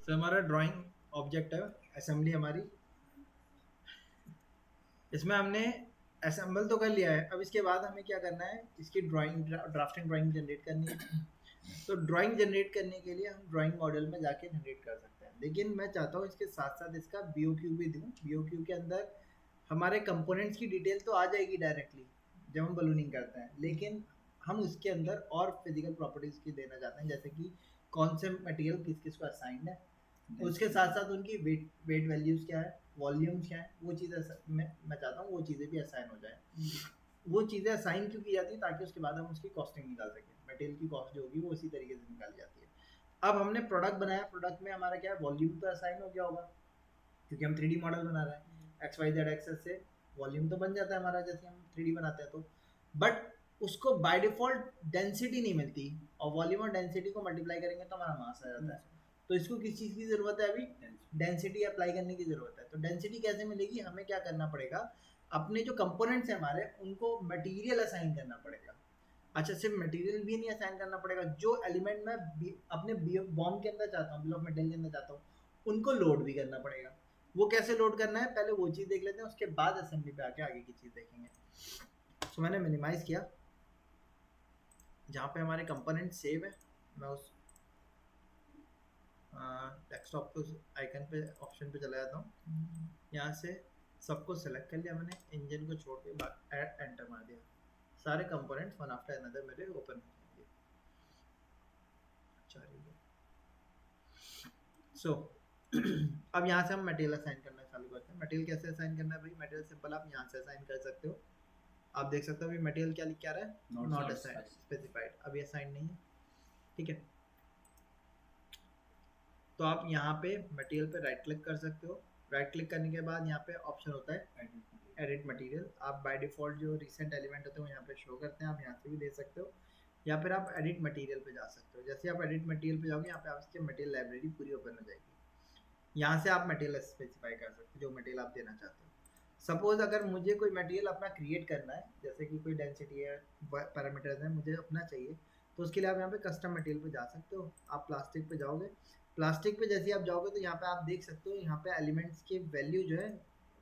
सो हमारा drawing object है assembly हमारी, इसमें हमने असेंबल तो कर लिया है। अब इसके बाद हमें क्या करना है, इसकी ड्राफ्टिंग ड्राइंग जनरेट करनी है। तो ड्राइंग जनरेट करने के लिए हम ड्राइंग मॉडल में जाके जनरेट कर सकते हैं, लेकिन मैं चाहता हूँ इसके साथ साथ इसका BOQ भी दूँ। BOQ के अंदर हमारे कंपोनेंट्स की डिटेल तो आ जाएगी डायरेक्टली जब हम बलूनिंग करते हैं, लेकिन हम उसके अंदर और फिजिकल प्रॉपर्टीज की देना चाहते हैं, जैसे कि कौन से मटेरियल किस किस को असाइंड है, उसके साथ साथ उनकी वेट वैल्यूज क्या है, वॉल्यूम्स क्या है, वो चीज़ें मैं चाहता हूँ वो चीज़ें भी असाइन हो जाए। वो चीज़ें असाइन क्यों की जाती है, ताकि उसके बाद हम उसकी कॉस्टिंग निकाल सकें, मटेरियल की कॉस्ट जो होगी वो उसी तरीके से निकाली जाती है। अब हमने प्रोडक्ट बनाया, प्रोडक्ट में हमारा क्या है, वॉल्यूम तो असाइन हो गया होगा क्योंकि हम 3D मॉडल बना रहे हैं। XYZ एक्सेस से वॉल्यूम तो बन जाता है हमारा जैसे हम 3D बनाते हैं, तो बट उसको बाय डिफॉल्ट डेंसिटी नहीं मिलती, और वॉल्यूम और डेंसिटी को मल्टीप्लाई करेंगे तो हमारा मास आ जाता है। तो इसको किस चीज़ की ज़रूरत है, अभी डेंसिटी अप्लाई करने की ज़रूरत है। तो डेंसिटी कैसे मिलेगी, हमें क्या करना पड़ेगा, अपने जो कंपोनेंट्स हैं हमारे उनको मटेरियल असाइन करना पड़ेगा। अच्छा, सिर्फ मटेरियल भी नहीं असाइन करना पड़ेगा, जो एलिमेंट मैं अपने बॉम्ब के अंदर चाहता हूँ, बिल ऑफ मटेरियल के अंदर चाहता हूँ, उनको लोड भी करना पड़ेगा। वो कैसे लोड करना है, पहले वो चीज़ देख लेते हैं, उसके बाद असेंबली पे आके आगे की चीज़ देखेंगे। तो मैंने मिनिमाइज किया, जहाँ पे हमारे कंपोनेंट सेव है, मैं उस डेस्कटॉप को आइकन पे ऑप्शन पे चला जाता हूँ। यहाँ से सबको सेलेक्ट कर लिया मैंने, इंजन को छोड़ के एंटर मार दिया, सारे कंपोनेंट्स वन आफ्टर अनदर मेरे ओपन हो जाएंगे। सो अब यहाँ से हम मटेरियल असाइन करना चालू करते हैं। मटेरियल कैसे असाइन करना है भाई, मटेरियल सिंपल आप यहाँ से असाइन कर सकते हो। आप देख सकते हो अभी मटेरियल क्या लिख के आ रहा है, नॉट असाइन स्पेसिफाइड, अभी असाइन नहीं है, ठीक है। तो आप यहाँ पे मटेरियल पे राइट क्लिक कर सकते हो। राइट क्लिक करने के बाद यहाँ पे ऑप्शन होता है एडिट मटेरियल। आप बाय डिफॉल्ट जो रिसेंट एलिमेंट होते हैं वो यहाँ पे शो करते हैं, आप यहाँ से भी दे सकते हो, या फिर आप एडिट मटेरियल पे जा सकते हो। जैसे आप एडिट मटेरियल पे जाओगे, यहाँ पे आपकी मटेरियल लाइब्रेरी पूरी ओपन हो जाएगी। यहाँ से आप मटेरियल स्पेसिफाई कर सकते हो, जो मटेरियल आप देना चाहते हो। सपोज अगर मुझे कोई मटेरियल अपना क्रिएट करना है, जैसे कि कोई डेंसिटी है, पैरामीटर्स है, मुझे अपना चाहिए, तो उसके लिए आप यहाँ पे कस्टम मटेरियल पे जा सकते हो। आप प्लास्टिक पे जाओगे, प्लास्टिक पे जैसे ही आप जाओगे तो यहाँ पे आप देख सकते हो, यहाँ पे एलिमेंट्स की वैल्यू जो है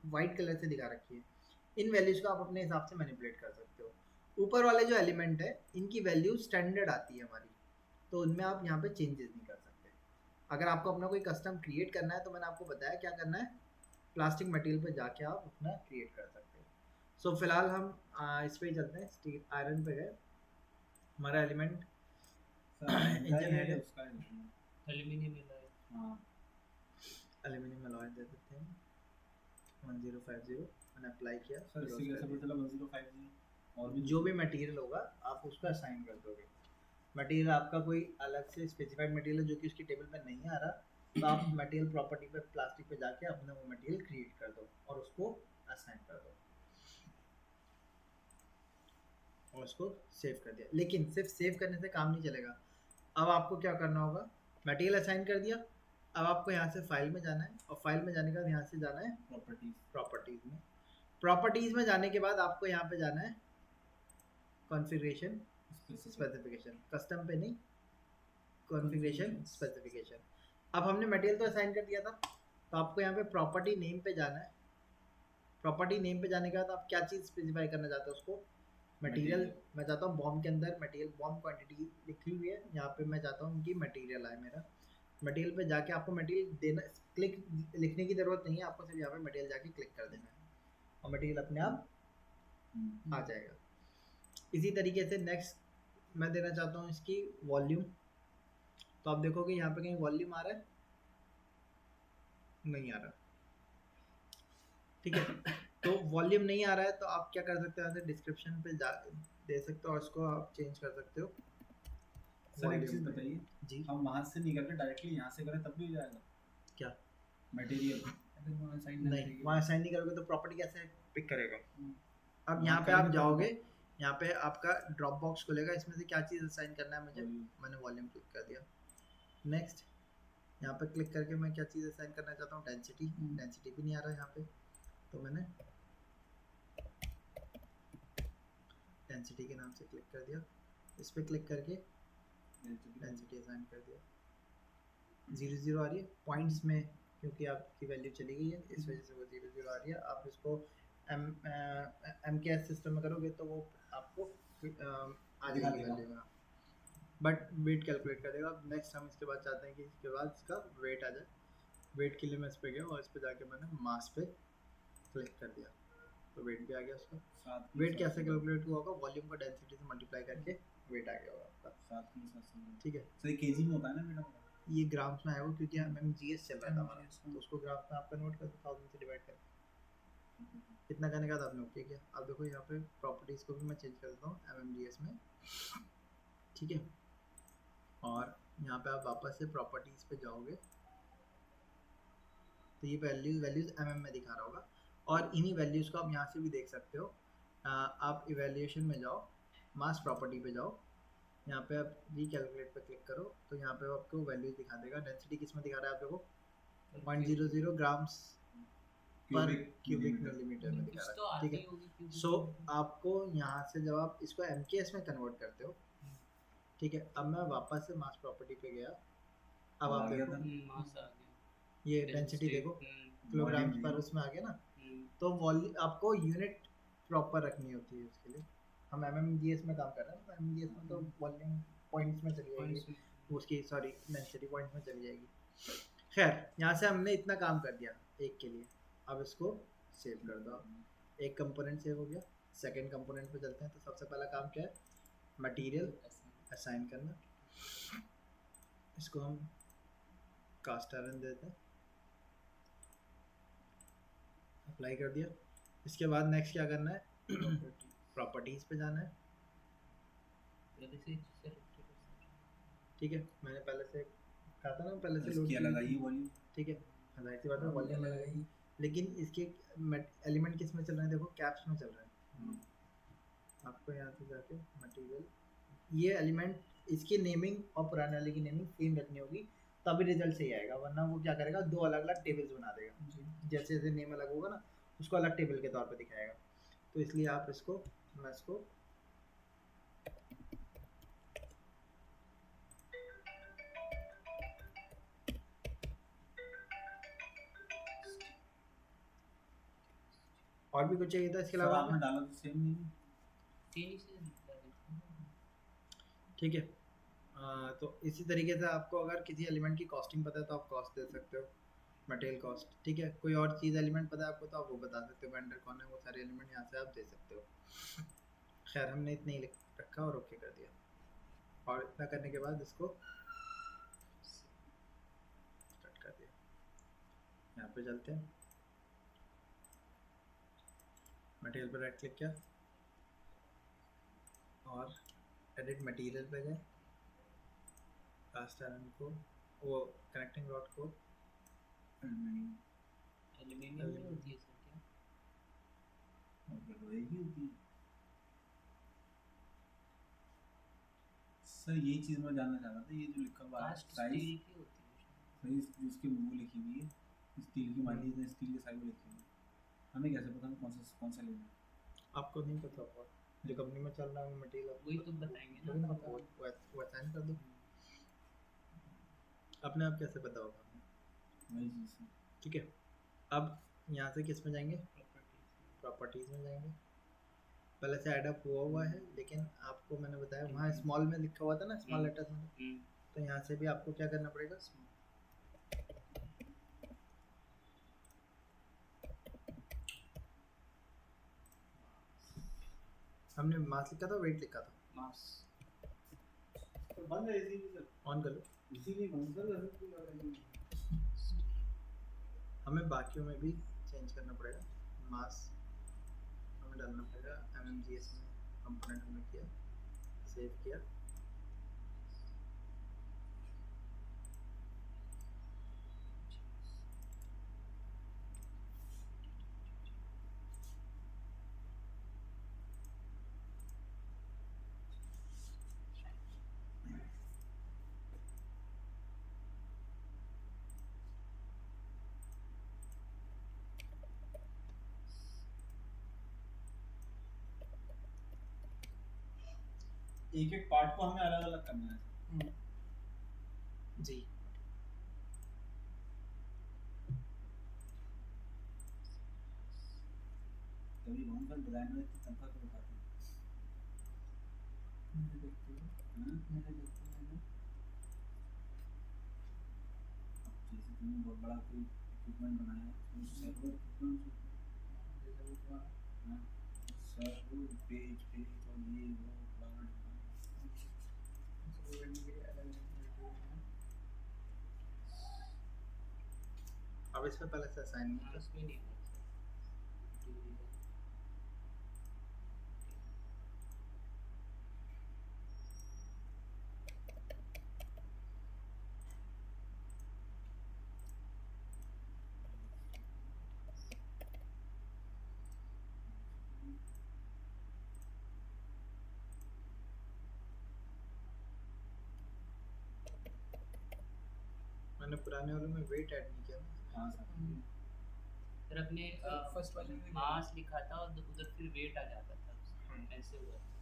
वाइट कलर से दिखा रखी है। इन वैल्यूज को आप अपने हिसाब से मैनिपुलेट कर सकते हो। ऊपर वाले जो एलिमेंट है इनकी वैल्यू स्टैंडर्ड आती है हमारी, तो उनमें आप यहाँ पे चेंजेस नहीं कर सकते। अगर आपको अपना कोई कस्टम क्रिएट करना है तो मैंने आपको बताया क्या करना है, प्लास्टिक मटेरियल पे जाके आप अपना क्रिएट कर सकते हो। सो फिलहाल हम इस पे ही चलते हैं, स्टील आयरन पे गए, हमारा एलिमेंट इंजन हेड है, एल्यूमिनियम एलॉय, हाँ एल्यूमिनियम अलॉय दे देते हैं 1050, मैंने अप्लाई किया। सर इससे कैसे पता चला 1050? और भी जो भी मटेरियल होगा आप उसका असाइन कर दोगे। मटेरियल आपका कोई अलग से स्पेसिफाइड मटेरियल है जो कि उसकी टेबल पर नहीं आ रहा, तो आप मटेरियल प्रॉपर्टी पे प्लास्टिक पे जाके अपना वो मटेरियल क्रिएट कर दो और उसको असाइन कर दो और उसको सेव कर दिया। लेकिन सिर्फ सेव करने से काम नहीं चलेगा, अब आपको क्या करना होगा, मटेरियल असाइन कर दिया, अब आपको यहाँ से फाइल में जाना है, और फाइल में जाने के बाद यहाँ से जाना है प्रॉपर्टीज में। प्रॉपर्टीज में जाने के बाद आपको यहाँ पे जाना है कॉन्फ़िगरेशन स्पेसिफिकेशन, कस्टम पे नहीं, कॉन्फ़िगरेशन स्पेसिफिकेशन। अब हमने मटेरियल तो असाइन कर दिया था, तो आपको यहाँ पे प्रॉपर्टी नेम पे जाना है। प्रॉपर्टी नेम पे जाने के बाद आप क्या चीज़ स्पेसिफाई करना चाहते हो, उसको मटेरियल। मैं चाहता हूँ बॉम्ब के अंदर मटेरियल बॉम्ब क्वांटिटी लिखी हुई है, यहाँ पे मैं चाहता हूँ कि मटेरियल आए मेरा। मटेरियल पे जाके आपको मटेरियल देना, क्लिक लिखने की ज़रूरत नहीं है, आपको सिर्फ यहाँ पे मटेरियल जाके क्लिक कर देना है और मटेरियल अपने आप आ जाएगा। इसी तरीके से नेक्स्ट मैं देना चाहता हूँ इसकी वॉल्यूम, तो आप देखोगे यहाँ पे कहीं वॉल्यूम आ रहा है, नहीं आ रहा, ठीक है। तो वॉल्यूम नहीं आ रहा है तो आप क्या कर सकते हो, यहाँ से डिस्क्रिप्शन पे जा दे सकते हो और इसको आप चेंज कर सकते हो। सर एक चीज बताइए जी, हम वहां से नहीं करके डायरेक्टली यहाँ से करें तब भी हो जाएगा क्या मटेरियल? अगर वहाँ साइन नहीं, वहाँ असाइन नहीं करोगे तो प्रॉपर्टी कैसे पिक करेगा। अब वहाँ यहाँ पे करेंगे आप तब जाओगे, यहाँ पे आपका ड्रॉप बॉक्स खुलेगा, इसमें से क्या चीज़ असाइन करना है मुझे, मैंने वॉल्यूम क्लिक कर दिया। नेक्स्ट यहाँ पे क्लिक करके मैं क्या चीज़ असाइन करना चाहता हूँ, डेंसिटी। डेंसिटी भी नहीं आ रहा है यहाँ पे, तो मैंने डेंसिटी के नाम से क्लिक कर दिया। इस पर क्लिक करके डेंसिटी असाइन कर दिया। जीरो जीरो आ रही है पॉइंट्स में, क्योंकि आपकी वैल्यू चली गई है इस वजह से वो जीरो जीरो आ रही है। आप इसको एम के एस सिस्टम में करोगे तो वो आपको आ दिखा जाएगी देगा। वैल्यू में, बट वेट कैलकुलेट कर देगा। नेक्स्ट हम इसके बाद चाहते हैं कि इसके बाद इसका वेट आ जाए। वेट के लिए मैं इस पर गया और इस पर जाके मैंने मास पे क्लिक कर दिया, तो वेट भी आ गया उसका। 7 वेट कैसे कैलकुलेट हुआ होगा, वॉल्यूम को डेंसिटी से मल्टीप्लाई करके वेट आ गया होगा आपका। 7 किलो 700 ठीक है, सर ये केजी में होता है ना बेटा? ये ग्राम्स में आएगा क्योंकि MMGS चल रहा था हमारा, MMGS, तो उसको ग्राम्स में आप कन्वर्ट कर दो 1000 से डिवाइड कर। इतना करने के बाद आपने ओके किया। अब देखो यहाँ पे प्रॉपर्टीज़ को भी मैं चेंज कर देता हूँ MMGS में, ठीक है। और यहाँ पे आप वापस से प्रॉपर्टीज़ पे जाओगे तो ये वैल्यूज़ mm में दिखा रहा होगा, और इन्हीं वैल्यूज़ को आप यहाँ से भी देख सकते हो। आप इवैल्यूएशन में जाओ, मास प्रॉपर्टी पे जाओ, यहाँ पे आप रीकैलकुलेट पे क्लिक करो तो यहाँ पे आपको वैल्यूज दिखा देगा। डेंसिटी किस में दिखा रहा है आप देखो, 0.00 ग्राम्स पर क्यूबिक मिलीमीटर में दिखा रहा है, ठीक है। सो आपको यहाँ से जब आप इसको MKS में कन्वर्ट करते हो, ठीक है। अब मैं वापस से मास प्रॉपर्टी पे गया, अब आप देखो मास आ गया, ये डेंसिटी देखो किलोग्राम्स पर उसमें आ गया ना। तो वॉल्यूम आपको यूनिट प्रॉपर रखनी होती है, उसके लिए हम MMGS में काम कर रहे हैं। तो MMGS में तो वॉल्यूम पॉइंट्स में चली जाएगी, उसकी सॉरी डेंसिटी पॉइंट्स में चली जाएगी। खैर, यहाँ से हमने इतना काम कर दिया एक के लिए। अब इसको सेव कर दो। एक कंपोनेंट सेव हो गया। सेकंड कंपोनेंट पे चलते हैं। तो सबसे पहला काम क्या है, मटेरियल असाइन करना। इसको हम कास्ट आयरन देते हैं, अप्लाई कर दिया। इसके बाद नेक्स्ट क्या करना है, प्रॉपर्टीज पे जाना है, ठीक है। मैंने पहले से कहा था ना, पहले से लोड किया लगाइए वॉल्यूम, ठीक है। जाहिर सी बात है वॉल्यूम लगाएगी, लेकिन इसके एलिमेंट किस में चल रहे हैं, देखो कैप्स में चल रहे हैं। आपको यहाँ से जाके मटेरियल, ये एलिमेंट, इसकी नेमिंग और पुराने वाले की नेमिंग सेम रखनी होगी, तभी रिजल्ट सही आएगा। वरना वो क्या करेगा, दो अलग अलग टेबल्स बना देगा। जैसे जैसे नेम अलग होगा ना, उसको अलग टेबल के तौर पे दिखाएगा। तो इसलिए आप इसको, मैं इसको और भी कुछ चाहिए था इसके अलावा आपने डाला तो सेम नहीं, ठीक है। तो इसी तरीके से आपको अगर किसी एलिमेंट की कॉस्टिंग पता है तो आप कॉस्ट दे सकते हो, मटेरियल कॉस्ट, ठीक है। कोई और चीज़ एलिमेंट पता है आपको तो आप वो बता सकते हो, वेंडर कौन है, वो सारे एलिमेंट यहाँ से आप दे सकते हो। खैर, हमने इतने ही लिख रखा और ओके कर दिया। और इतना करने के बाद इसको कट कर दिया। यहाँ पे चलते हैं, मटेरियल पर राइट क्लिक किया और एडिट मटेरियल पे गए। कास्ट आयरन को, वो कनेक्टिंग रॉड को एल्युमिनियम में होती है सर क्या? और लोहे की होती है सर। यही चीज़ मैं जानना चाह रहा था, ये जो लिखा हुआ है कास्ट साइज, स्टील की होती है सही जिसके वो लिखी हुई है स्टील की, मान लीजिए स्टील की साइज लिखी हुई है, हमें कैसे पता कौन सा लेना है? आपको नहीं पता होगा, जो कंपनी में चल रहा है वो मटेरियल वही तो बताएंगे ना, ना, वो असाइन कर दो। अपने आप कैसे पता होगा, वही चीज़ है। ठीक है। अब यहाँ से किस में जाएंगे, प्रॉपर्टीज में जाएंगे। पहले से एडअप हुआ है, लेकिन आपको मैंने बताया वहाँ स्मॉल में लिखा हुआ था ना, स्मॉल लेटर्स में, तो यहाँ से भी आपको क्या करना पड़ेगा, हमने मास लिखा था, वेट लिखा था, मास तो बंद है इसी में, ऑन कर लो। इसीलिए बंद कर, हमें बाकियों में भी चेंज करना पड़ेगा। मास हमें डालना पड़ेगा MMGS में, कंपोनेंट हमने किया, सेव किया। एक एक पार्ट को हमें अलग अलग करना है जी, मतलब डिजाइनर इतनी तनख्वाह क्यों उठाते हैं? मैंने देखती हूँ हाँ? मैंने देखती हूँ मैंने अब जैसे तुमने बहुत बड़ा कोई इक्विपमेंट बनाया तो सर्वर इक्विपमेंट जैसे वो तुम्हारा सर्वर पेज पेज और ये वो फलाना ढिमकाना। सर्वर करने के लिए अलग अलग है। अब इसमें पहले से असाइनमेंट हाँ, उसमें नहीं होगा सर। मैंने पुराने वाले में वेट ऐड नहीं किया ना। हाँ सर फिर अपने फर्स्ट वाले में मास लिखा था और उधर फिर वेट आ जाता था हम्म। ऐसे हुआ था।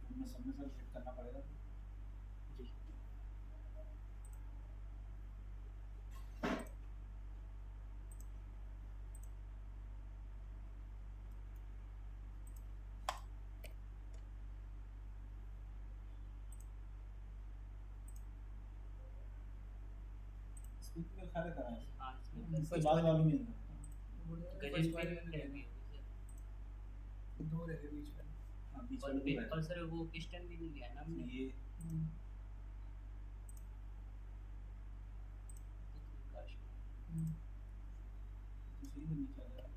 हमें समय सर वेट करना पड़ेगा तो जी इसमें तो खा रहे करा है हाँ, इसमें हम्म। इसके बाद वालों में नहीं गजन फर्स्ट पे वाले भी में टैग भी होगी सर। दो रह गए बीच में हाँ बीच और वाले को और सर वो पिस्टन भी नहीं लिया ना हमने। ये काश। तो सही में नीचे आ जाएगा।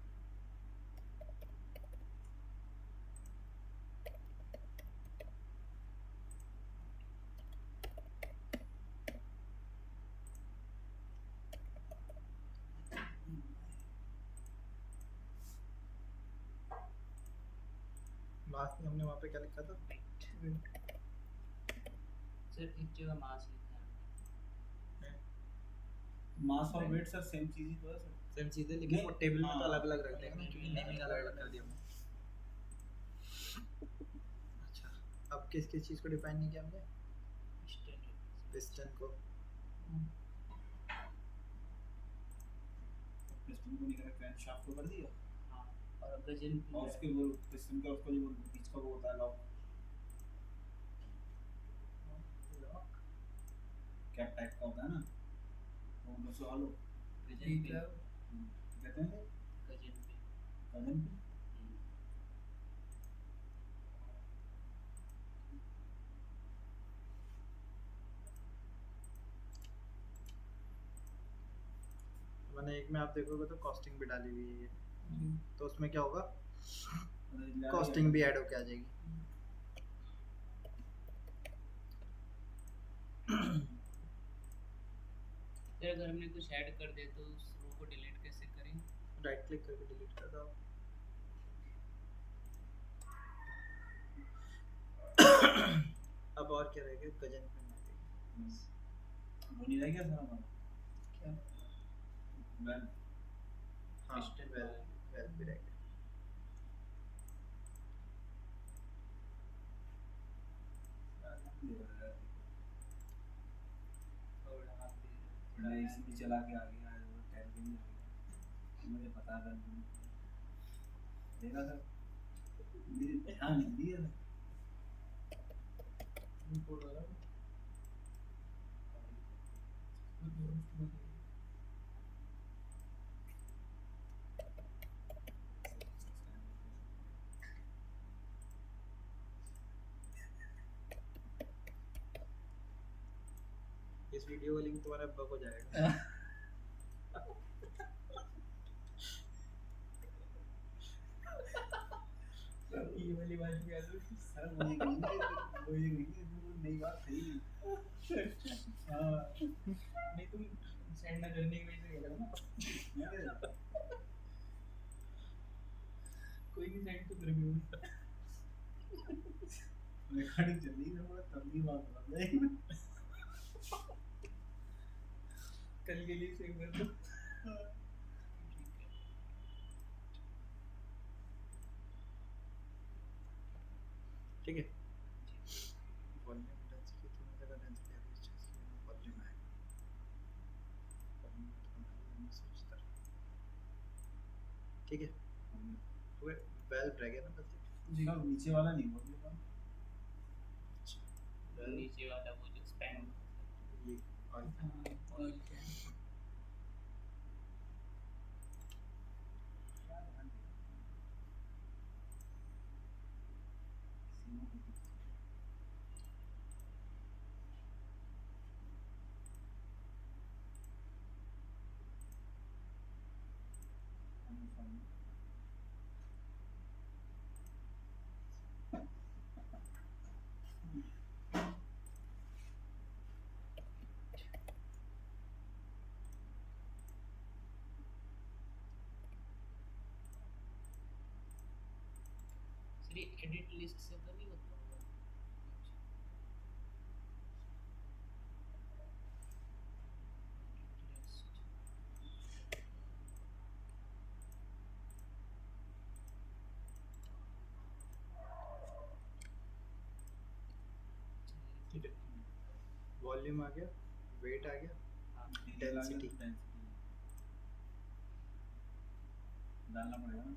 लास्ट में हमने वहाँ पे क्या लिखा था सर एक जगह मास लिखा है। मास और वेट सर सेम चीज ही तो है सर। सेम चीज़ है लेकिन नहीं, वो टेबल में तो हाँ। अलग अलग रख देंगे ना क्योंकि नेमिंग अलग अलग कर दिया हमने। अच्छा अब किस किस चीज़ को डिफाइन नहीं किया हमने पिस्टन है। पिस्टन को पिस्टन को निकाल क्रैंक शाफ्ट को कर दिया हाँ, और गजन भी और है। उसके वो पिस्टन का उसका जो बीच का वो होता है लॉक कैप टाइप का होता है ना वो उधर से हलो गजन पे कहते हैं गजन पे कदम पे मैंने एक में आप देखोगे तो कॉस्टिंग भी डाली हुई है तो उसमें क्या होगा कॉस्टिंग कॉस्टिंग भी ऐड होके आ जाएगी। फिर अगर हमने कुछ ऐड कर दे तो उस रो को डिलीट कैसे करें? राइट क्लिक करके डिलीट कर दो। अब और क्या रहेगा गजन में आ गई वो नहीं रह गया सर हमारा क्या वेल हाँ Piston वेल bar। वेल भी रह गया। थोड़ा आप मैं इसमें चला के आ गया वो टैग भी नहीं आ गया मुझे पता था देखा था मेरे ध्यान नहीं दिया था इंपोर्ट वाला इस वीडियो का लिंक तुम्हारे अब्बा को जाएगा। ये वाली बात भी आ गई सर मुझे कहीं नई बात थी हाँ नहीं तुम सेंड ना करने की वजह से कह रहा ना कोई नहीं सेंड तो कर भी रिकॉर्डिंग चल रही है थोड़ा तब भी बात कर रहे हैं कल के लिए सेव कर दो। ठीक है। वॉल्यूम डेंसिटी कितनी जगह डेंसिटी है इस चीज की वॉल्यूम है वॉल्यूम सोचता ठीक है। वो वेल रह गया ना बस जी हाँ, नीचे वाला नहीं बोल वेल नीचे वाला वो जो स्पैन ये और ऑयल कैन सर ये एडिट लिस्ट से तो नहीं होता होगा ठीक है। वॉल्यूम आ गया, वेट आ गया, डेंसिटी डालना पड़ेगा ना।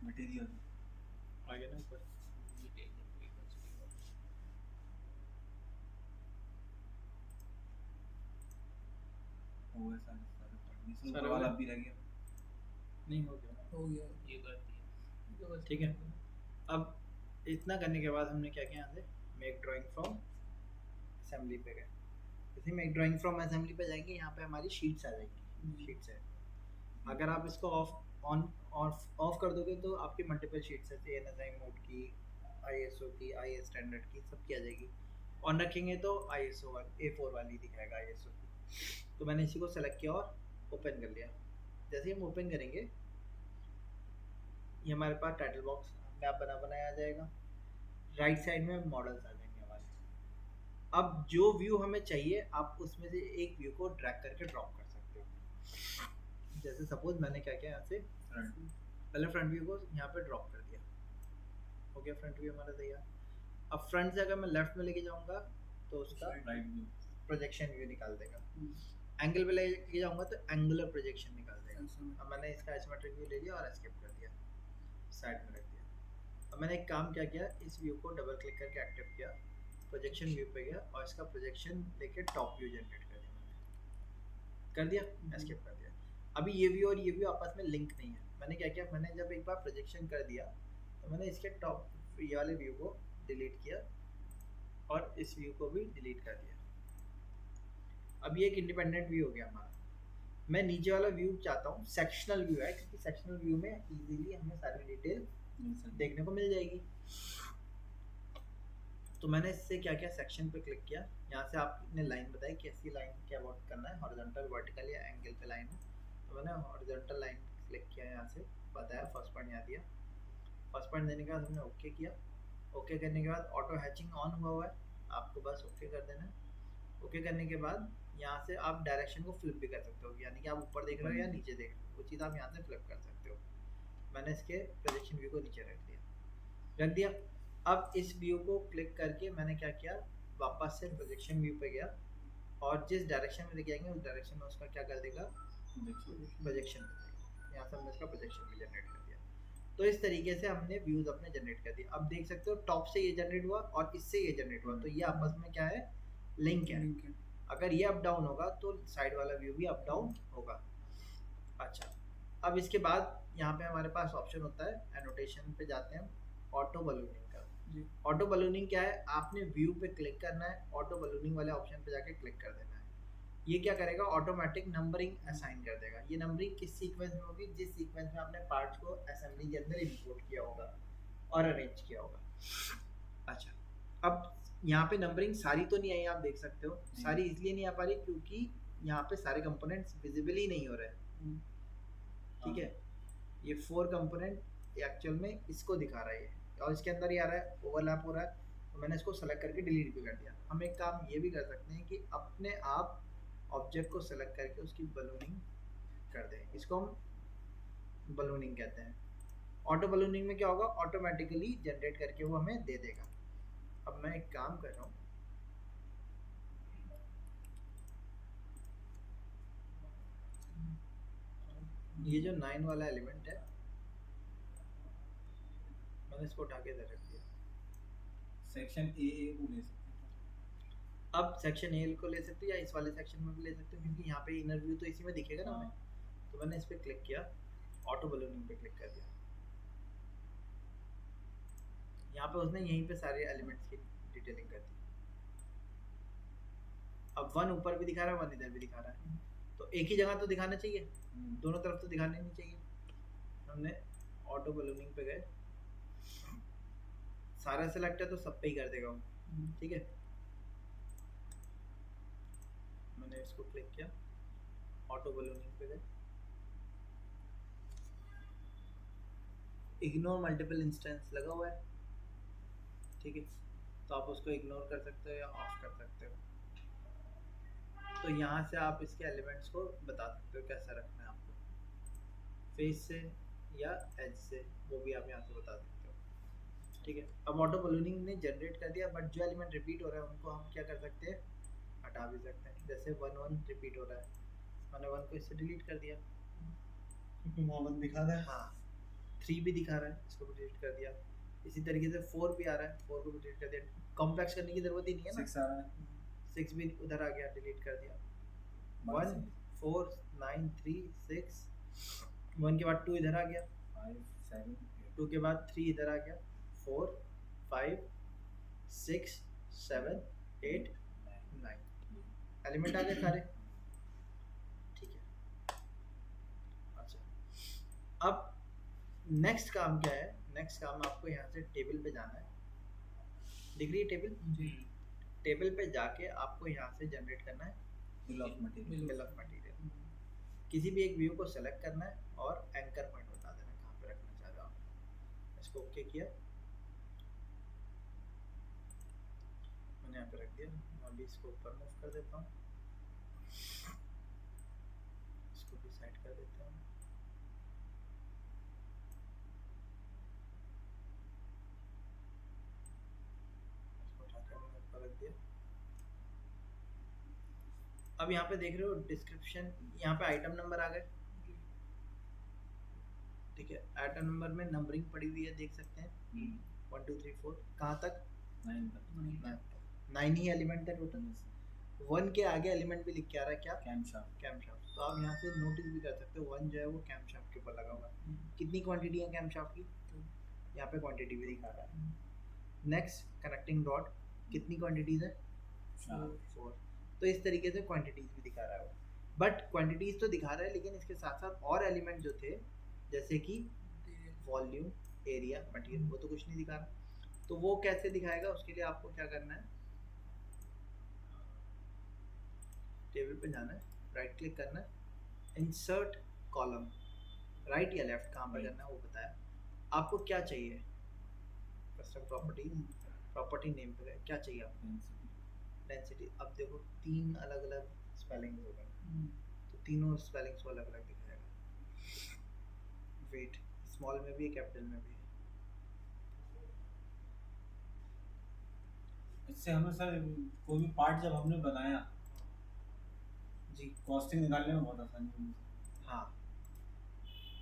मटेरियल आ गया ना ऊपर। हो गया सारे सारे पढ़ने से सारा ऊपर हो वाला गया? भी रह गया। नहीं हो गया। हो गया ये कर दिया ठीक है। अब इतना करने के बाद हमने क्या किया यहाँ से मेक ड्राइंग फ्रॉम असेंबली पे गए। जैसे मेक ड्राइंग फ्रॉम असेंबली पे जाएंगे यहाँ पे हमारी शीट्स आ जाएंगी। शीट्स है, अगर आप इसको ऑफ कर दोगे तो आपकी मल्टीपल शीट्स है एएनएसआई मोड की, आईएसओ की, आईएस स्टैंडर्ड की, सबकी आ जाएगी। ऑन रखेंगे तो आईएसओ वाली A4 वाली दिखाएगा आईएसओ की। तो मैंने इसी को सेलेक्ट किया और ओपन कर लिया। जैसे ही हम ओपन करेंगे ये हमारे पास टाइटल बॉक्स मैप बनाया आ जाएगा। राइट साइड में मॉडल्स आ जाएंगे हमारे। अब जो व्यू हमें चाहिए आप उसमें से एक व्यू को ड्रैग करके ड्रॉप कर सकते हो। जैसे सपोज मैंने क्या किया यहाँ से पहले फ्रंट व्यू को यहाँ पे ड्रॉप कर दिया। हो गया फ्रंट व्यू हमारा तैयार। अब फ्रंट से अगर मैं लेफ्ट में लेके जाऊँगा तो उसका राइट व्यू प्रोजेक्शन व्यू निकाल देगा। एंगल पे लेके जाऊँगा तो एंगुलर प्रोजेक्शन निकाल देगा। अब मैंने इसका आइसोमेट्रिक व्यू ले लिया और एस्केप कर दिया, साइड में रख दिया। अब मैंने एक काम क्या किया, इस व्यू को डबल क्लिक करके एक्टिव किया, प्रोजेक्शन व्यू पे गया और इसका प्रोजेक्शन लेके टॉप व्यू जनरेट कर दिया। मैंने कर दिया, एस्केप कर दिया। अभी ये व्यू और ये व्यू आपस में लिंक नहीं है। मैंने क्या किया, मैंने जब एक बार प्रोजेक्शन कर दिया तो मैंने इसके टॉप ये वाले व्यू को डिलीट किया और इस व्यू को भी डिलीट कर दिया। अब ये एक इंडिपेंडेंट व्यू हो गया हमारा। मैं नीचे वाला व्यू चाहता हूँ सेक्शनल व्यू है, क्योंकि सेक्शनल व्यू में इजीली हमें सारी डिटेल देखने को मिल जाएगी। तो मैंने इससे क्या किया, सेक्शन पे क्लिक किया। यहाँ से आपने लाइन बताई कैसी लाइन क्या वर्क करना है, हॉरिजॉन्टल, वर्टिकल या एंगल पे लाइन है। तो मैंने हॉरिजॉन्टल लाइन क्लिक किया, यहाँ से बताया, फर्स्ट पॉइंट यहाँ दिया। फर्स्ट पॉइंट देने के बाद हमने ओके किया। ओके करने के बाद ऑटो हैचिंग ऑन हुआ है, आपको बस ओके कर देना है। ओके करने के बाद यहाँ से आप डायरेक्शन को फ्लिप भी कर सकते हो, यानी कि आप ऊपर देख रहे हो या नीचे देख रहे हो, वो चीज़ आप यहाँ से फ्लिप कर सकते हो। मैंने इसके प्रोजेक्शन व्यू को नीचे रख दिया। अब इस व्यू को क्लिक करके मैंने क्या किया, वापस से प्रोजेक्शन व्यू पे गया और जिस डायरेक्शन में लेके आएंगे उस डायरेक्शन में उसका क्या कर देगा, प्रोजेक्शन कर देगा। यहाँ से हमने इसका प्रोजेक्शन भी जनरेट कर दिया। तो इस तरीके से हमने व्यूज अपने जनरेट कर दिए। अब देख सकते हो टॉप से ये जनरेट हुआ और इससे ये जनरेट हुआ, तो ये आपस में क्या है, लिंक है। अगर ये अप डाउन होगा तो साइड वाला व्यू भी अप डाउन होगा। अच्छा, अब इसके बाद यहाँ पे हमारे पास ऑप्शन होता है, एनोटेशन पे जाते हैं, ऑटो बलूनिंग का। जी। ऑटो बलूनिंग क्या है, आपने व्यू पे क्लिक करना है, ऑटो बलूनिंग वाले ऑप्शन पे जाके क्लिक कर देना है। ये क्या करेगा, ऑटोमेटिक नंबरिंग असाइन कर देगा। ये नंबरिंग किस सीक्वेंस में होगी, जिस सीक्वेंस में आपने पार्ट्स को असेंबली के अंदर इंपोर्ट किया होगा और अरेंज किया होगा। अच्छा, अब यहाँ पे नंबरिंग सारी तो नहीं आई, आप देख सकते हो सारी इसलिए नहीं आ पा रही क्योंकि यहाँ पे सारे कंपोनेंट्स विजिबल ही नहीं हो रहे हैं। ठीक है, ये 4 कंपोनेंट एक्चुअल में इसको दिखा रहा है और इसके अंदर ही आ रहा है, ओवरलैप हो रहा है, तो मैंने इसको सेलेक्ट करके डिलीट भी कर दिया। हम एक काम ये भी कर सकते हैं कि अपने आप ऑब्जेक्ट को सेलेक्ट करके उसकी बलूनिंग कर दें, इसको हम बलूनिंग कहते हैं। ऑटो बलूनिंग में क्या होगा, ऑटोमेटिकली जनरेट करके वो हमें दे देगा। अब मैं एक काम कर रहा हूँ, ये जो 9 वाला एलिमेंट है मैंने इसको उठा के इधर रख दिया। सेक्शन ए को ले सकते हैं। अब सेक्शन ए को ले सकते हो या इस वाले सेक्शन में भी ले सकते हो क्योंकि यहाँ पे इनर व्यू तो इसी में दिखेगा ना हमें। तो मैंने इस पर क्लिक किया, ऑटो बलूनिंग पे क्लिक कर दिया, यहाँ पे उसने यहीं पे सारे एलिमेंट्स की डिटेलिंग कर दी। अब 1 ऊपर भी दिखा रहा है, 1 इधर भी दिखा रहा है, तो एक ही जगह तो दिखाना चाहिए, दोनों तरफ तो दिखाने नहीं चाहिए। हमने ऑटो बलूनिंग पे गए, सारा सिलेक्ट है तो सब पे ही कर देगा वो। ठीक है, मैंने इसको क्लिक किया, ऑटो बलूनिंग पे गए, इग्नोर मल्टीपल इंस्टेंस लगा हुआ है। ठीक है, तो आप उसको इग्नोर कर सकते हो या ऑफ कर सकते हो। तो यहाँ से आप इसके एलिमेंट्स को बता सकते हो कैसा रखना है आपको, फेस से या एज से, वो भी आप यहाँ से बता सकते हो। ठीक है, अब ऑटो बलूनिंग ने जनरेट कर दिया, बट जो एलिमेंट रिपीट हो रहा है उनको हम क्या कर सकते हैं, हटा भी सकते हैं। जैसे 1 रिपीट हो रहा है, मैंने 1 को इससे डिलीट कर दिया क्योंकि वहाँ 1 दिखा रहा है। हाँ, 3 भी दिखा रहा है, इसको भी डिलीट कर दिया। इसी तरीके से 4 भी आ रहा है, 4 को भी डिलीट कर दिया। कॉम्प्लेक्स करने की जरूरत ही नहीं है ना, 6 आ रहा है, 6 भी उधर आ गया, डिलीट कर दिया। 1 4 9 3 6, 1 के बाद 2 इधर आ गया, 5 7 2 के बाद 3 इधर आ गया, 4 5 6 7 8 9 एलिमेंट आ गए सारे। ठीक है, अच्छा, अब नेक्स्ट काम क्या है, नेक्स्ट काम आपको यहाँ से टेबल पे जाना है, दिख रही है टेबल, जी टेबल पे जाके आपको यहाँ से जनरेट करना है bill of material. Bill of material. किसी भी एक व्यू को सेलेक्ट करना है और एंकर पॉइंट बता देना है कहाँ पे रखना चाह रहे हो आप। इसको ओके किया, मैंने यहाँ पे रख दिया। अभी इसको ऊपर मूव कर देता हूँ, इसको भी साइड कर देता हूँ। इसको उठा के मैंने ऊपर रख दिया। अब यहाँ पे देख रहे हो डिस्क्रिप्शन, यहाँ पे आइटम नंबर आ गए। ठीक है, आइटम नंबर में नंबरिंग पड़ी हुई है, देख सकते हैं 1 2 3 4 कहाँ तक, 9 तक। 9 ही एलिमेंट है टोटल। 1 के आगे एलिमेंट भी लिख के आ रहा है क्या, कैमशाफ्ट। कैमशाफ्ट। तो आप यहाँ से नोटिस भी कर सकते हो 1 जो है वो कैमशाफ्ट के ऊपर लगा हुआ है। कितनी क्वांटिटी है कैमशाफ्ट की, यहाँ पे क्वांटिटी भी दिखा रहा है। नेक्स्ट कनेक्टिंग रॉड, कितनी क्वांटिटीज है, 4। तो इस तरीके से क्वांटिटीज भी दिखा रहा है वो, बट क्वांटिटीज तो दिखा रहा है लेकिन इसके साथ साथ और एलिमेंट जो थे जैसे कि वॉल्यूम, एरिया, मटेरियल, वो तो कुछ नहीं दिखा रहा। तो वो कैसे दिखाएगा, उसके लिए आपको क्या करना है, टेबल पे जाना है, राइट क्लिक करना है, इंसर्ट कॉलम, राइट या लेफ्ट कहाँ पर करना है वो बताया। आपको क्या चाहिए, कस्टम प्रॉपर्टी, प्रॉपर्टी नेम पे क्या चाहिए आपको, डेंसिटी। अब देखो 3 अलग अलग स्पेलिंग हो गए, तो तीनों स्पेलिंग्स को अलग अलग दिखाएगा। वेट स्मॉल में भी है, कैपिटल में भी है। इससे हमें सर कोई भी पार्ट जब हमने बनाया जी, कॉस्टिंग निकालने में बहुत आसानी हुई। हाँ,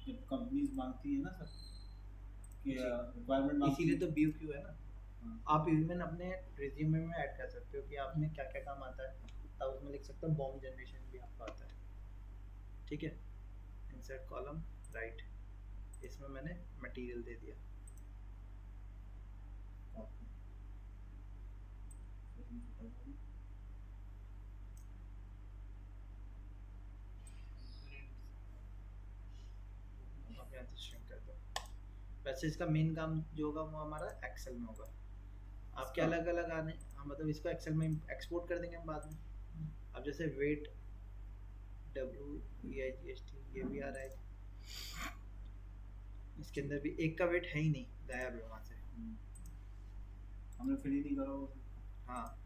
जब कंपनीज मांगती है ना सर कि जी। रिक्वायरमेंट मांगती इसीलिए तो BOQ है ना। हाँ। आप इवन अपने रिज्यूमे में ऐड कर सकते हो कि आपने क्या क्या काम आता है, तब उसमें लिख सकते हो बॉम्ब जनरेशन भी आपको आता है। ठीक है, इंसर्ट कॉलम राइट, इसमें मैंने मटेरियल दे दिया। छोटा सा। आप यहाँ से shrink कर दो। वैसे इसका मेन काम जो होगा वो हमारा एक्सेल में होगा। आपके इसका? अलग अलग आने, हाँ मतलब इसको एक्सेल में एक्सपोर्ट कर देंगे हम बाद में। अब जैसे वेट WEIGST ये भी आ रहा है, इसके अंदर भी एक का वेट है ही नहीं, गायब है वहाँ से। हमने फिल ही नहीं करा वो। हाँ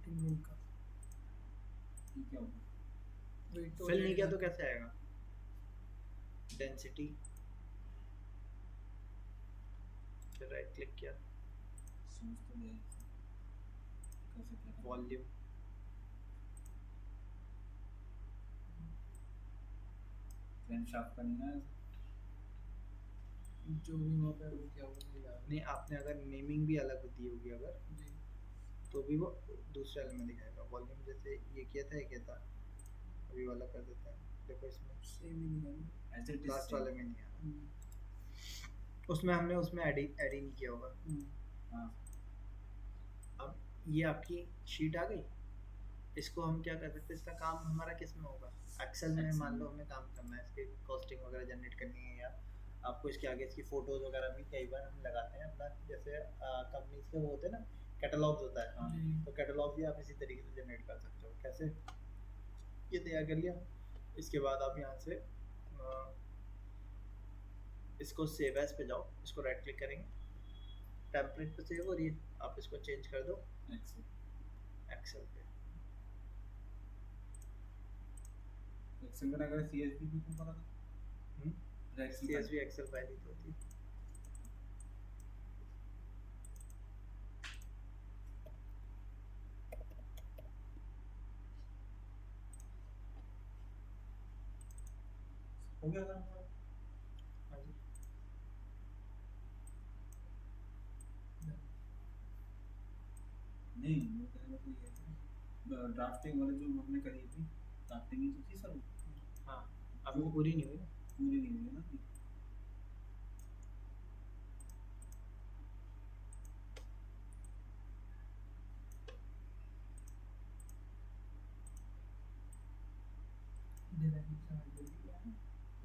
Counting roll का ये क्या होगा? weight तो फिल नहीं किया तो already- कैसे आएगा? डेंसिटी, फिर राइट क्लिक किया, समझ तो गया कैसे क्या करना। वॉल्यूम, क्रैंकशाफ्ट का नहीं ना ऐसा? जो भी वहाँ पे वो क्या होगा मुझे याद नहीं आपने अगर नेमिंग भी अलग दी होगी अगर, नहीं। जी तो भी वो दूसरे वाले में दिखाएगा। वॉल्यूम जैसे ये किया था, ये क्या था, अभी वाला कर देते हैं। देखो इसमें सेम ही दिखाएगा। ऐसे लास्ट वाले में नहीं आया, हम्म, उसमें हमने उसमें ऐड ही नहीं किया होगा। हाँ अब ये आपकी शीट आ गई, इसको हम क्या कर सकते हैं, इसका काम हमारा किस में होगा? एक्सेल में। Excel मान लो में। हमें काम करना है, इसकी कॉस्टिंग वगैरह जनरेट करनी है, या आपको इसके आगे इसकी फोटोज वगैरह भी कई बार हम लगाते हैं अपना, जैसे कंपनीज के वो होते हैं ना, कैटलॉग्स होता है, हाँ। जी तो कैटलॉग भी आप इसी तरीके से जनरेट कर सकते हो। कैसे? ये तैयार कर लिया, इसके बाद आप यहाँ से इसको सेव एज पे जाओ, इसको राइट क्लिक करेंगे, टेम्पलेट पे सेव हो रही है, आप इसको चेंज कर दो एक्सेल पे। एक्सेल में अगर CSV भी तुम पता था एक्सेल CSV एक्सेल फाइल ही तो होती है। हो गया था हाँ जी, नहीं वो कहने का ये है ड्राफ्टिंग वाले जो हमने करी थी, ड्राफ्टिंग ही तो थी सर, हाँ अभी वो पूरी नहीं हुई ना। पूरी नहीं हुई ना थी।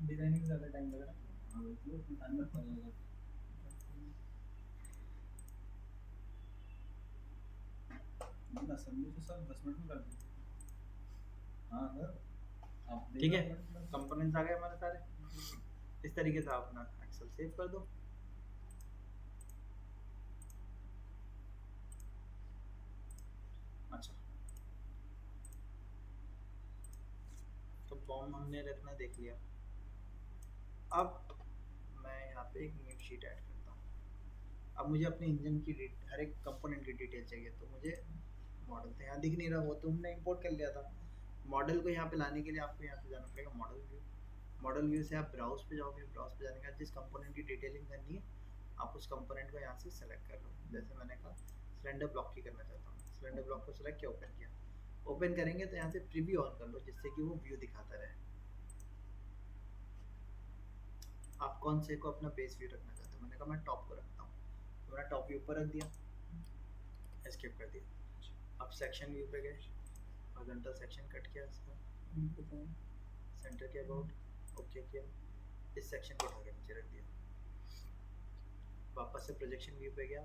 डिजाइनिंग ज़्यादा टाइम लग रहा है। हाँ वो तो उसमें टाइम लगता है। लेकिन असेंबली तो सर 10 मिनट में कर दी। हाँ सर आप ठीक है, देखो, कंपोनेंट्स आ गए हमारे सारे। इस तरीके से आप अपना एक्सेल सेव कर दो। अच्छा, तो फॉर्म हमने रखना देख लिया। अब मैं यहाँ पे एक न्यू शीट ऐड करता हूँ। अब मुझे अपने इंजन की हर एक कंपोनेंट की डिटेल चाहिए, तो मुझे मॉडल तो यहाँ दिख नहीं रहा, वो तो हमने इंपोर्ट कर लिया था। मॉडल को यहाँ पे लाने के लिए आपको यहाँ पे जाना पड़ेगा मॉडल व्यू। मॉडल व्यू से आप ब्राउज पे जाओगे, ब्राउज पे जाने के बाद जिस कंपोनेंट की डिटेलिंग करनी है आप उस कंपोनेंट को यहाँ से सेलेक्ट कर लो। जैसे मैंने कहा सिलेंडर ब्लॉक की करना चाहता हूँ, सिलेंडर ब्लॉक को सेलेक्ट किया, ओपन किया। ओपन करेंगे तो यहाँ से प्रीव्यू ऑन कर लो, जिससे कि वो व्यू दिखाता रहे। आप कौन से को अपना बेस व्यू रखना चाहते हो? मैंने कहा मैं टॉप को रखता हूँ, तो मैंने टॉप व्यू पर रख दिया, एस्केप कर दिया। अब सेक्शन व्यू पे गए, हॉरिजॉन्टल सेक्शन कट किया इसका, सेंटर के अबाउट ओके किया, इस सेक्शन को उठा के नीचे रख दिया। वापस से प्रोजेक्शन व्यू पे गया,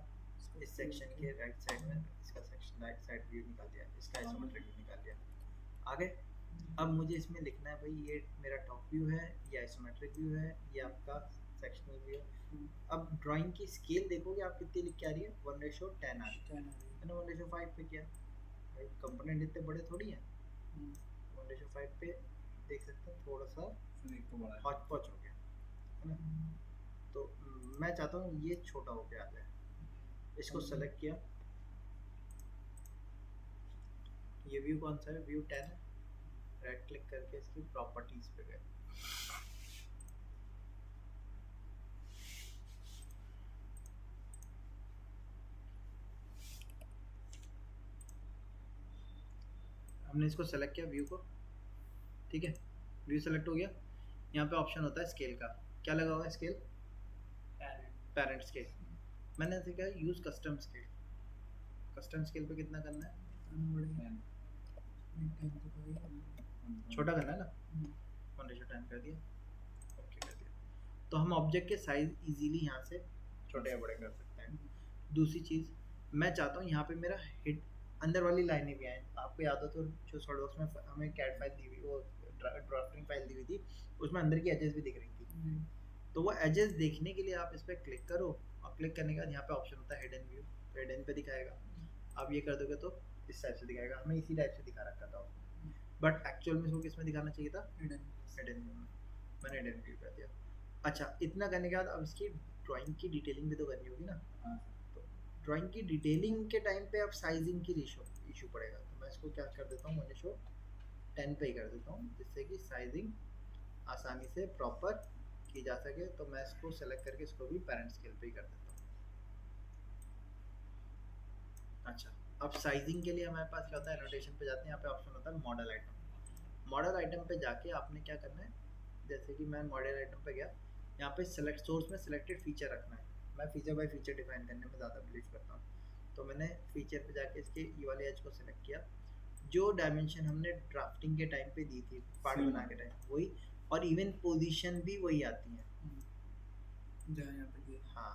इस सेक्शन के राइट साइड में इसका सेक्शन राइट साइड व्यू निकाल दिया, इसका आइसोमेट्रिक व्यू निकाल दिया। आगे अब मुझे इसमें लिखना है भाई ये मेरा टॉप व्यू है, ये आइसोमेट्रिक व्यू है, ये आपका सेक्शनल व्यू है। अब ड्राइंग की स्केल देखोगे आप कितनी लिख के आ रही है, 1:10 आ रही है। मैंने 1:5 पे किया, भाई कंपोनेंट इतने बड़े थोड़ी हैं। 1:5 पे देख सकते हैं थोड़ा सा फिर एक तो बड़ा है। हॉच पॉच हो गया है ना। तो मैं चाहता हूँ ये छोटा हो के आ जाए, इसको सेलेक्ट किया। ये व्यू कौन सा है? व्यू 10 है। राइट क्लिक करके इसकी प्रॉपर्टीज पे गए, हमने इसको सेलेक्ट किया व्यू को, ठीक है। व्यू सेलेक्ट हो गया। यहाँ पे ऑप्शन होता है स्केल का, क्या लगा हुआ है स्केल? Parent parent scale. मैंने ऐसे क्या use custom scale. Custom scale पे कितना करना है? छोटा करना है ना, 1:10 कर दिया, ओके कर दिया। तो हम ऑब्जेक्ट के साइज इजीली यहाँ से छोटे या बड़े कर सकते हैं। दूसरी चीज़, मैं चाहता हूँ यहाँ पे मेरा हिट अंदर वाली लाइनें भी आएँ। आपको याद हो तो जो सॉलिडवर्क्स में हमें कैड फाइल दी हुई, वो ड्राफ्टिंग फाइल दी हुई थी, उसमें अंदर की एजेस भी दिख रही थी। तो वो एजेस देखने के लिए आप इस पर क्लिक करो, और क्लिक करने के बाद यहाँ पे ऑप्शन होता है हिडन व्यू, तो हिडन पे दिखाएगा। आप ये कर दोगे तो इस टाइप से दिखाएगा। हमें इसी टाइप से दिखा रखा था, बट एक्चुअल में इसको किस में दिखाना चाहिए था? हिडन व्यू में। मैंने हिडन व्यू कर दिया। अच्छा, इतना करने के बाद अब इसकी ड्राइंग की डिटेलिंग भी तो करनी होगी ना। तो ड्राइंग की डिटेलिंग के टाइम पे अब साइजिंग की इशू पड़ेगा। तो मैं इसको क्या कर देता हूँ, मुझे शो 10 पे ही कर देता हूँ, जिससे कि साइजिंग आसानी से प्रॉपर की जा सके। तो मैं इसको सेलेक्ट करके इसको भी पेरेंट स्केल पे ही कर देता हूँ। अच्छा, अब साइजिंग के लिए हमारे पास क्या होता है, एनोटेशन पे जाते हैं, यहाँ पे ऑप्शन होता है मॉडल आइटम। मॉडल आइटम पे जाके आपने क्या करना है, जैसे कि मैं मॉडल आइटम पे गया, यहाँ पे सेलेक्ट सोर्स में सिलेक्टेड फीचर रखना है। मैं फीचर बाय फीचर डिफाइन करने में ज़्यादा बिलीव करता हूँ। तो मैंने फीचर पे जाके इसके ये वाले एज को सिलेक्ट किया, जो डायमेंशन हमने ड्राफ्टिंग के टाइम पे दी थी, पार्ट बना के टाइम, वही, और इवन पोजीशन भी वही आती है। यहाँ पे दिया। हाँ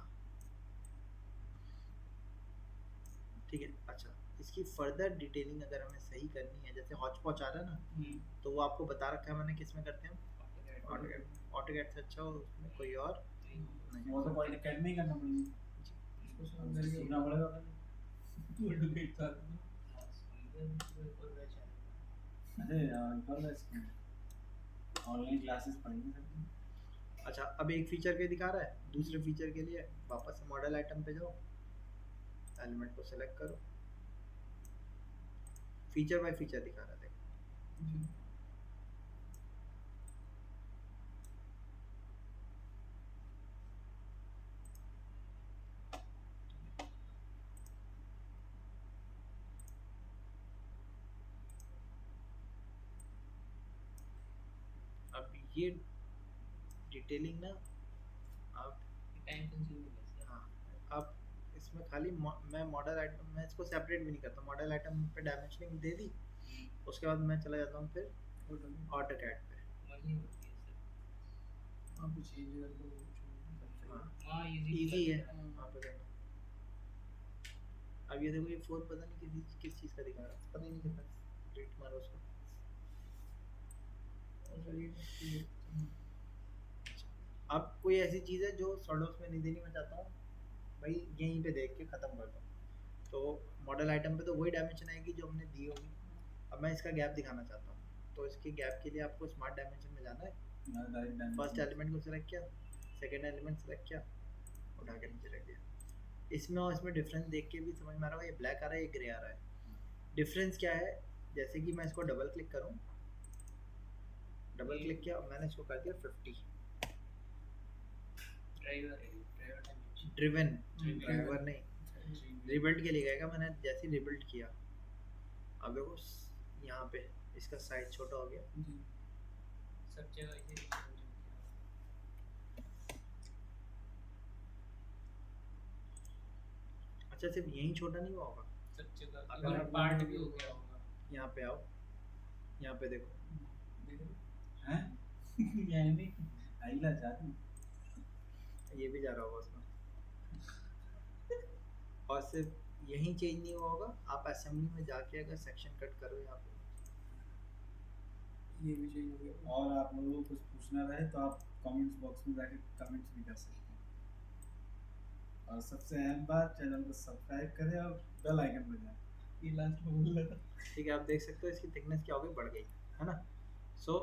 ठीक है। अच्छा, इसकी फर्दर डिटेलिंग अगर हमें सही करनी है, जैसे हॉच पॉच आ रहा है ना, तो वो आपको बता रखा है मैंने किस में करते हैं हम, ऑटोकैड से अच्छा हो उसमें कोई और नहीं। वो तो पॉलीकैड में ही करना पड़ेगा, इसको हमको समझ नहीं सीखना पड़ेगा अरे कर इसमें ऑनलाइन क्लासेस पढ़ेंगे सब। अच्छा, अब एक फीचर के दिखा रहा है, दूसरे फीचर के लिए वापस से मॉडल आइटम पे जाओ, एलिमेंट को सेलेक्ट करो, फीचर बाय फीचर दिखा रहा है, देखो। अब ये डिटेलिंग ना, आप टाइम कंज्यूमिंग है सर। हाँ, अब इसमें खाली मैं मॉडल आइटम, मैं इसको सेपरेट भी नहीं करता, मॉडल आइटम पे डायमेंशनिंग दे दी, उसके बाद मैं चला जाता हूँ फिर ऑटोकैड पे। वही होती है सर। आप कुछ चेंज कर दो, हाँ, हाँ इजी है हाँ। वहाँ पे करना। अब ये देखो, ये फोन पता नहीं किस चीज़ का दिखा रहा है, पता ही नहीं कितना, डिलीट मारो उसको। अब कोई ऐसी चीज़ है जो सॉलिडवर्क्स में नहीं देनी, मैं चाहता हूँ भाई यहीं पे देख के ख़त्म कर दूँ, तो मॉडल आइटम पे तो वही डायमेंशन आएगी जो हमने दी होगी। अब मैं इसका गैप दिखाना चाहता हूँ, तो इसके गैप के लिए आपको स्मार्ट डायमेंशन में जाना है। फर्स्ट एलिमेंट को सिलेक्ट किया, सेकेंड एलिमेंट सेलेक्ट किया, उठा के नीचे रख दिया। इसमें और इसमें डिफरेंस देख के भी समझ में आ रहा है, ये ब्लैक आ रहा है, ये ग्रे आ रहा है। डिफरेंस क्या है, जैसे कि मैं इसको डबल क्लिक करूँ, डबल क्लिक किया और मैंने इसको कर दिया 50, ड्रिवन, ड्राइवर नहीं, रिबिल्ड के लिए गएगा। मैंने जैसे ही रिबिल्ड किया, अब देखो यहाँ पे इसका साइज छोटा हो गया। सब जगह इसे अच्छा, सिर्फ यही छोटा नहीं हुआ होगा, सब जगह अगर और आप पार्ट भी हो गया होगा। यहाँ पे आओ, यहाँ पे देखो, हैं यानी आइला जादू ये भी जा रहा होगा उसमें। और सिर्फ यही चेंज नहीं हुआ होगा, आप असेंबली में जाके अगर सेक्शन कट करो यहाँ पे, ये भी चेंज हो गया। और आप लोगों को कुछ पूछना रहे तो आप कमेंट्स बॉक्स में जाके कमेंट्स भी कर सकते हैं। और सबसे अहम बात, चैनल को सब्सक्राइब करें और बेल आइकन बजाएं। ये लास्ट में बोल रहा था। ठीक है। आप देख सकते हो इसकी थिकनेस क्या हो गई, बढ़ गई है ना। सो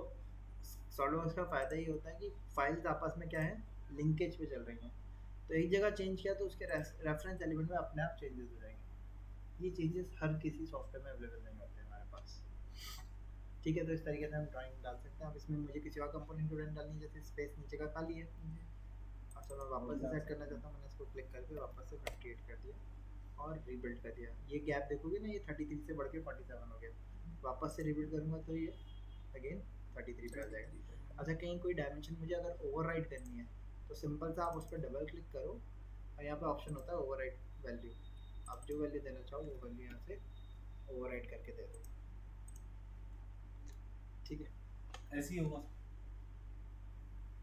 सॉलिडवर्क्स का फ़ायदा ये होता है कि फाइल्स आपस में क्या है, लिंकेज पे चल रही हैं। तो एक जगह चेंज किया तो उसके रेफरेंस एलिमेंट में अपने आप चेंजेस हो जाएंगे। ये चेंजेस हर किसी सॉफ्टवेयर में अवेलेबल नहीं होते हमारे पास। ठीक है, तो इस तरीके से हम ड्राइंग डाल सकते हैं। अब इसमें मुझे किसी और कंपोनेंट ड्राइंग डालनी है, जैसे स्पेस नीचे का खाली है, अच्छा मैं वापस से सेट करना चाहता हूँ, मैंने इसको क्लिक करके वापस से 58 कर दिया और रीबिल्ड कर दिया। ये गैप देखोगे ना, ये 33 से बढ़ के 47 हो गया। वापस से रीबिल्ड करूँगा तो ये अगेन 33 पे आ जाएगा। अच्छा, कहीं कोई डायमेंशन मुझे अगर ओवरराइड करनी है तो सिंपल सा आप उस पर डबल क्लिक करो, और यहाँ पे ऑप्शन होता है ओवरराइड वैल्यू, आप जो वैल्यू देना चाहो वो वैल्यू यहाँ से ओवरराइड करके दे दो। ठीक है, ऐसे ही होगा।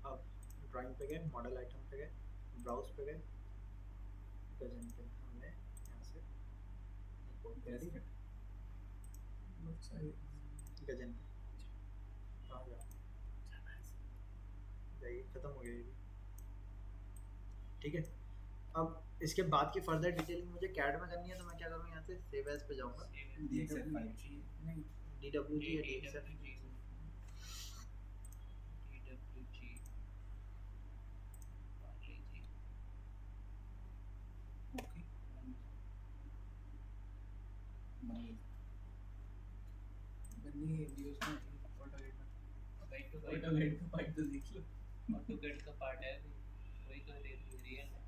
अब ड्राइंग पे गए, मॉडल आइटम पे गए, ब्राउज पे गए, गजन पे हमने यहाँ से import कर दी, गजन पे कहाँ गया, जाइए खत्म हो गया ये भी। ठीक है, अब इसके बाद की फर्दर डिटेलिंग मुझे कैड में करनी है, तो मैं क्या करूँ, यहाँ से सेव एज पे जाऊँगा, DXF फाइल। नहीं DWG या DXF, ओके, बन गई। बनी है वीडियोस में ऑटोकैड में। गाइड तो ऑटोकैड का पार्ट तो देख लो। ऑटोकैड का पार्ट है वही तो रियल है।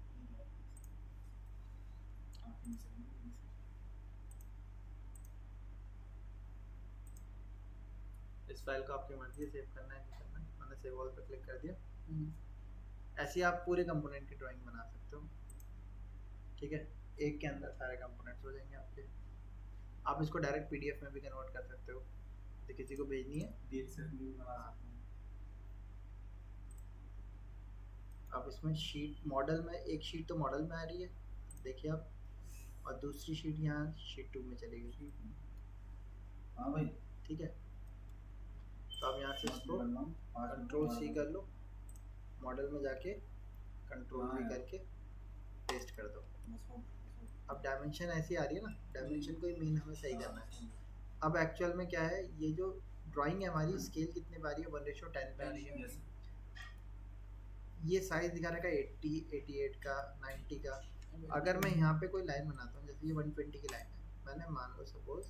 आप इन से इस फाइल को आपकी मर्जी है सेव करना है नहीं करना है, मैंने सेव ऑल पे क्लिक कर दिया। हम्म, ऐसे ही आप पूरे कंपोनेंट की ड्राइंग बना सकते हो। ठीक है, एक के अंदर सारे कंपोनेंट्स हो जाएंगे आपके। आप इसको डायरेक्ट पीडीएफ में भी कन्वर्ट कर सकते हो, तो किसी को भेजनी है DXF भी बना सकते हैं। अब इसमें शीट मॉडल में, एक शीट तो मॉडल में आ रही है देखिए आप, और दूसरी शीट यहाँ शीट 2 में चली गई। हाँ भाई, ठीक है, तो अब यहाँ से इसको बन रहा हूँ, 5 कंट्रोल सी कर लो, मॉडल में जाके कंट्रोल हाँ वी यार। करके पेस्ट कर दो। बस हो। अब डायमेंशन ऐसी आ रही है ना, डायमेंशन को ही मेन हमें सही करना है। अब एक्चुअल में क्या है, ये जो ड्राइंग है हमारी स्केल कितने पे आ रही है, 1:10 पे आ रही है। Yes. ये साइज दिखा रखा है 80, 88 का, 90 का। अगर मैं यहाँ पे कोई लाइन बनाता हूँ, जैसे ये 120 की लाइन है, मैंने मान लो सपोज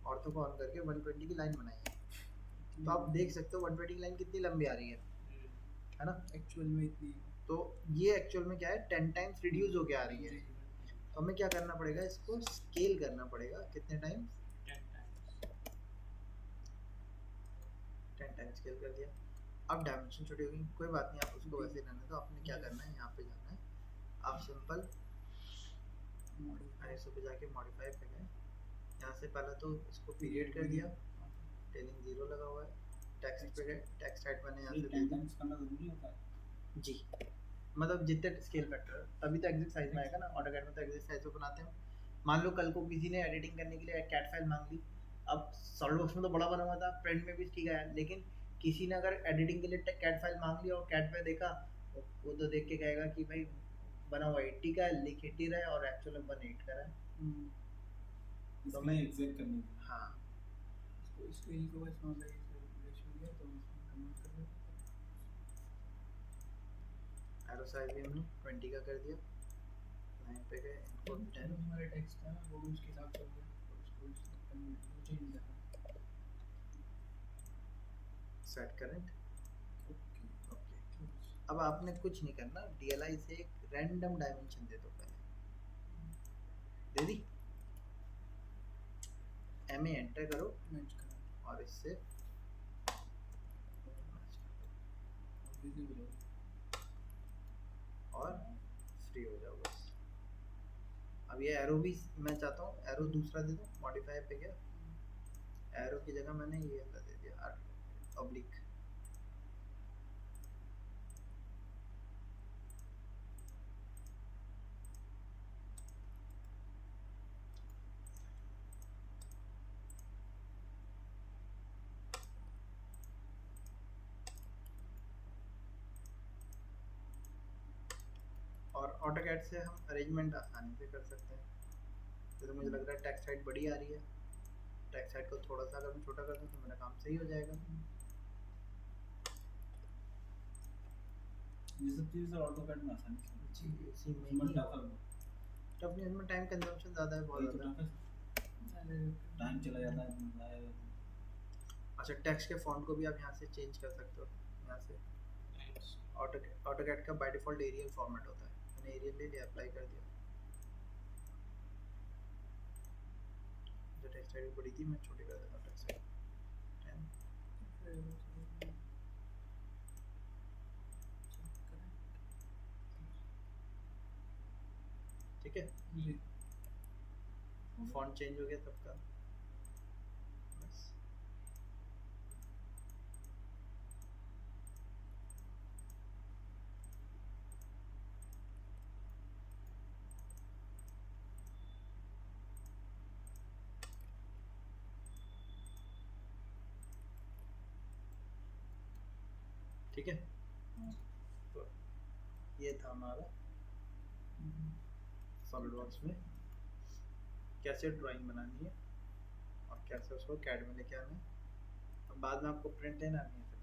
ऑर्थो को ऑन करके 120 की लाइन बनाई है, तो आप देख सकते हो 120 की लाइन कितनी लंबी आ रही है ना। एक्चुअल में इतनी तो ये एक्चुअल में क्या है, 10 टाइम्स रिड्यूस होके आ रही है। तो हमें क्या करना पड़ेगा, इसको स्केल करना पड़ेगा, कितने टाइम्स, 10 टाइम्स स्केल कर दिया। अब डायमेंशन छोटी होगी, कोई बात नहीं, आप उसको वैसे रहने दो। आपने क्या करना है, यहाँ पे जाना है, आप सिंपल ISO पे जाके मॉडिफाई पे गए, यहाँ से पहले तो इसको पीरियड कर दिया, टेलिंग 0 लगा हुआ है, टेक्स्ट पे गए, टेक्स्ट हाइट मैंने यहाँ से दे 10 दी टाइम्स करना जरूरी होता है। जी, मतलब जितने स्केल फैक्टर तभी तो एग्जैक्ट साइज में आएगा ना। ऑटोकैड में तो एग्जैक्ट साइज में बनाते हैं। मान लो कल को किसी ने एडिटिंग करने के लिए कैट फाइल मांग ली, अब सॉलिडवर्क्स में तो बड़ा बना हुआ था, प्रिंट में भी ठीक है, लेकिन किसी ने अगर एडिटिंग के लिए कैट फाइल मांग लिया और कैट पे देखा, वो तो देख के कहेगा कि भाई बना हुआ 80 का है, लिख 80 रहा है और एक्चुअल में 18 का है। तो मैं- मैं एग्जैक्ट करने के लिए। हाँ, इसको स्केल को बस वहाँ पे रेशियो दिया तो उसमें कन्वर्ट कर देते एरो साइज भी हमने 20 का कर दिया, लाइन पे गए, इनको हैं। 10 जो हमारा टेक्स्ट है ना वो भी उसके हिसाब से हो गया, और उसको कन्वर्ट चेंज करना सेट करंट। ओके। ओके, अब आपने कुछ नहीं करना, DLI से एक रैंडम डायमेंशन दे दो पहले, दे दी, MA एंटर करो मैच करना और इससे विजिबल हो। और फ्री हो जाओ बस। अब ये एरो भी मैं चाहता हूँ एरो दूसरा दे दूँ, मॉडिफाई पे गया, एरो की जगह मैंने ये वाला दे दिया, ऑब्लिक। और ऑटोकैड से हम अरेंजमेंट आसानी से कर सकते हैं। जैसे मुझे लग रहा है टेक्स्ट हाइट बड़ी आ रही है, टेक्स्ट हाइट को थोड़ा सा अगर मैं छोटा कर दूँ तो मेरा काम सही हो जाएगा। ये सब चीजें ऑटोकैड में आसानी से जी, इसी में उसमें ही टफ है। टफ नहीं, इसमें टाइम कंजम्पशन ज़्यादा है, बहुत वही तो ज़्यादा। टफ है, टाइम चला जाता है, दिन जाए। अच्छा, टेक्स्ट के फॉन्ट को भी आप यहाँ से चेंज कर सकते हो, यहाँ से ऑटोकैड का बाय डिफॉल्ट एरियल फॉर्मेट होता है, मैंने एरियल ले लिया, अप्लाई कर दिया। जो टेक्स्ट साइज बड़ी थी मैं छोटी कर देता हूँ, टेक्स्ट साइज 10। ठीक है, जी फॉन्ट चेंज हो गया सबका बस। ठीक है, तो ये था हमारा सॉलिडवर्क्स में कैसे ड्राइंग बनानी है और कैसे उसको कैड में लेके आना है। अब बाद में आपको प्रिंट लेना नहीं है,